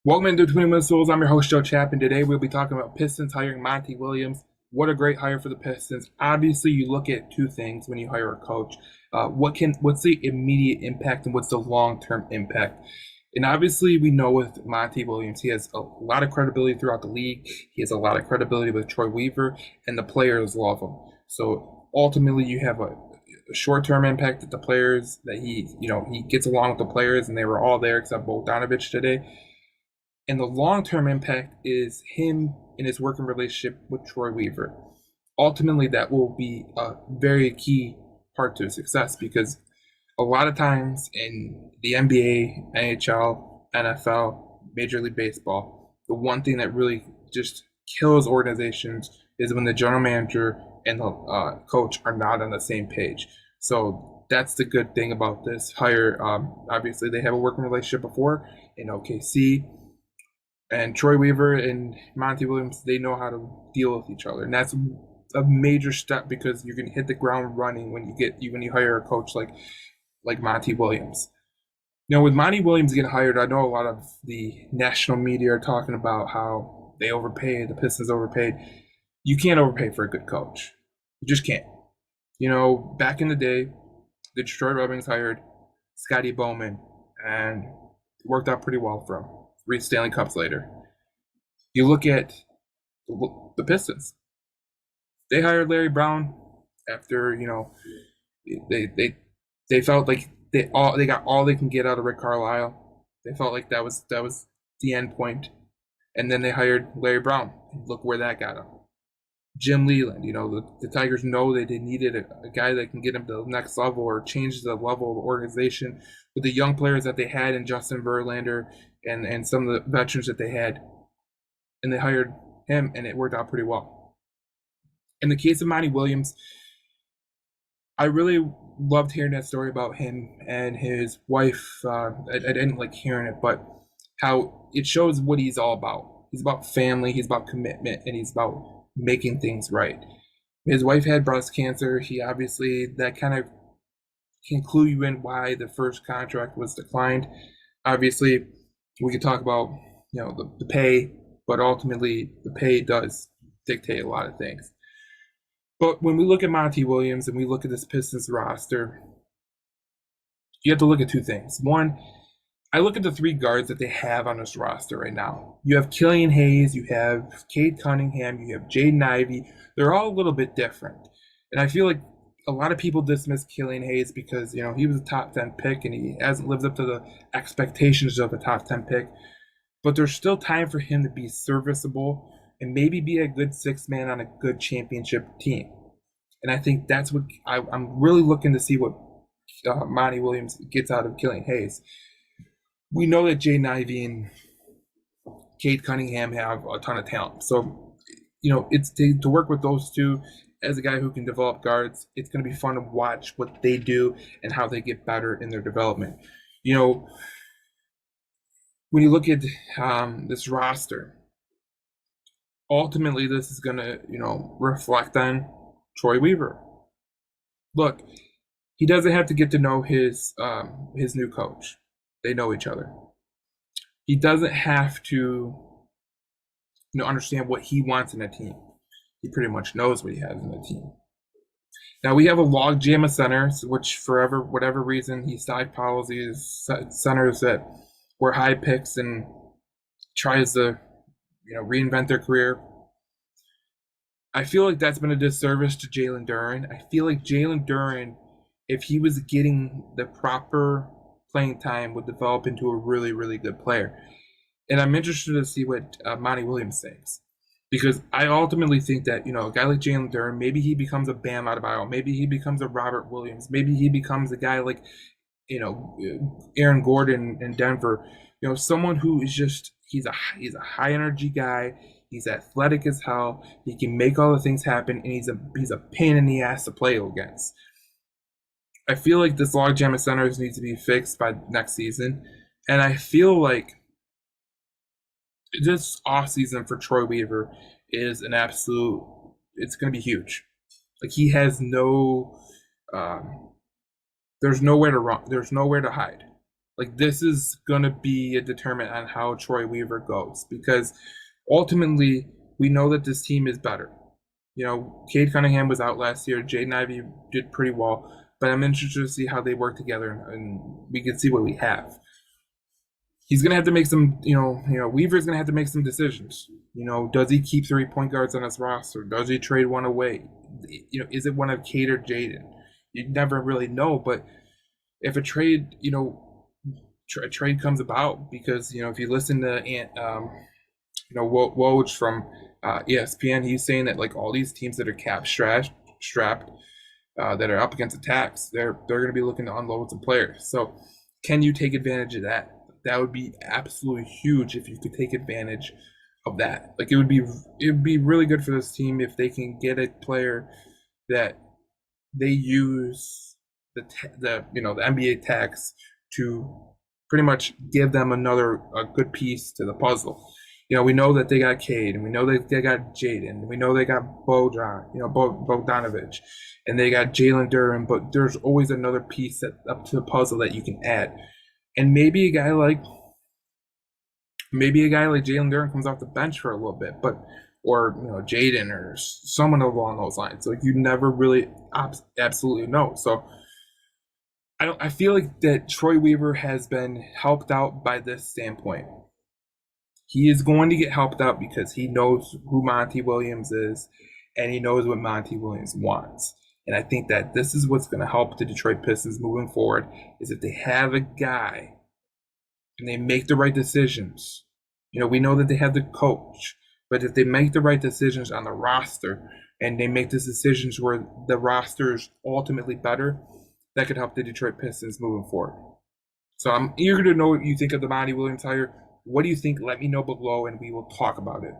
Welcome to Twin Missiles. I'm your host, Joe Chapin. Today we'll be talking about Pistons hiring Monty Williams. What a great hire for the Pistons. Obviously, you look at two things when you hire a coach. What's the immediate impact and what's the long-term impact? And obviously, we know with Monty Williams, he has a lot of credibility throughout the league. He has a lot of credibility with Troy Weaver, and the players love him. So ultimately, you have a short-term impact that the players that he gets along with the players, and they were all there except Bogdanovich today. And the long-term impact is him in his working relationship with Troy Weaver. Ultimately, that will be a very key part to success because a lot of times in the NBA, NHL, NFL, Major League Baseball, the one thing that really just kills organizations is when the general manager and the coach are not on the same page. So that's the good thing about this hire. Obviously, they have a working relationship before in OKC, and Troy Weaver and Monty Williams, they know how to deal with each other, and that's a major step because you can hit the ground running when you hire a coach like Monty Williams. With Monty Williams getting hired, I know a lot of the national media are talking about how they overpaid, the Pistons overpaid. You can't overpay for a good coach. You just can't. Back in the day, the Detroit Red Wings hired Scotty Bowman, and it worked out pretty well for him. 3 Stanley Cups later. You look at the Pistons. They hired Larry Brown after they felt like they got all they can get out of Rick Carlisle. They felt like that was the end point, and then they hired Larry Brown. Look where that got them. Jim Leland, the Tigers know they needed a guy that can get them to the next level or change the level of the organization with the young players that they had in Justin Verlander and some of the veterans that they had. And they hired him, and it worked out pretty well. In the case of Monty Williams, I really loved hearing that story about him and his wife. I didn't like hearing it, but how it shows what he's all about. He's about family, he's about commitment, and he's about making things right. His wife had breast cancer. He obviously, that kind of can clue you in why the first contract was declined. Obviously, we could talk about the pay, but ultimately the pay does dictate a lot of things. But when we look at Monty Williams and we look at this Pistons roster, you have to look at two things. One, I look at the 3 guards that they have on this roster right now. You have Killian Hayes, you have Cade Cunningham, you have Jaden Ivey. They're all a little bit different. And I feel like a lot of people dismiss Killian Hayes because, he was a top 10 pick and he hasn't lived up to the expectations of a top 10 pick. But there's still time for him to be serviceable and maybe be a good 6-man on a good championship team. And I think that's what I'm really looking to see what Monty Williams gets out of Killian Hayes. We know that Jaden Ivey and Cade Cunningham have a ton of talent. So, it's to work with those two as a guy who can develop guards. It's going to be fun to watch what they do and how they get better in their development. When you look at this roster, ultimately this is going to, reflect on Troy Weaver. Look, he doesn't have to get to know his new coach. They know each other. He doesn't have to understand what he wants in a team. He pretty much knows what he has in a team. Now we have a log jam of centers, which for whatever reason he stockpiles these centers that were high picks and tries to reinvent their career. I feel like that's been a disservice to Jalen Duren. I feel like Jalen Duren, if he was getting the proper playing time, would develop into a really, really good player. And I'm interested to see what Monty Williams thinks. Because I ultimately think that, a guy like Jalen Duren, maybe he becomes a Bam Adebayo. Maybe he becomes a Robert Williams. Maybe he becomes a guy like, Aaron Gordon in Denver. Someone who is just, he's a high energy guy. He's athletic as hell. He can make all the things happen, and he's a pain in the ass to play against. I feel like this logjam of centers needs to be fixed by next season, and I feel like this offseason for Troy Weaver is an absolute. It's going to be huge. Like he has no. There's nowhere to run. There's nowhere to hide. Like this is gonna be a determinant on how Troy Weaver goes because ultimately we know that this team is better. You know, Cade Cunningham was out last year. Jaden Ivey did pretty well, but I'm interested to see how they work together, and we can see what we have. He's gonna have to make some, Weaver's gonna have to make some decisions. You know, does he keep 3 point guards on his roster? Does he trade one away? You know, is it one of Cade or Jaden? You never really know, but if a trade, a trade comes about because if you listen to Woj from ESPN, he's saying that like all these teams that are strapped, that are up against attacks, they're going to be looking to unload some players. So, can you take advantage of that? That would be absolutely huge if you could take advantage of that. Like it would be really good for this team if they can get a player that they use the NBA tax to pretty much give them a good piece to the puzzle. We know that they got Cade, and we know that they got Jaden, and we know they got Bogdanovich, and they got Jalen Duren, but there's always another piece up to the puzzle that you can add. And maybe a guy like Jalen Duren comes off the bench for a little bit, but or Jaden or someone along those lines. Like you never really absolutely know. So I feel like that Troy Weaver has been helped out by this standpoint. He is going to get helped out because he knows who Monty Williams is and he knows what Monty Williams wants. And I think that this is what's going to help the Detroit Pistons moving forward is if they have a guy and they make the right decisions. We know that they have the coach, but if they make the right decisions on the roster and they make these decisions where the roster is ultimately better, that could help the Detroit Pistons moving forward. So I'm eager to know what you think of the Monty Williams hire. What do you think? Let me know below and we will talk about it.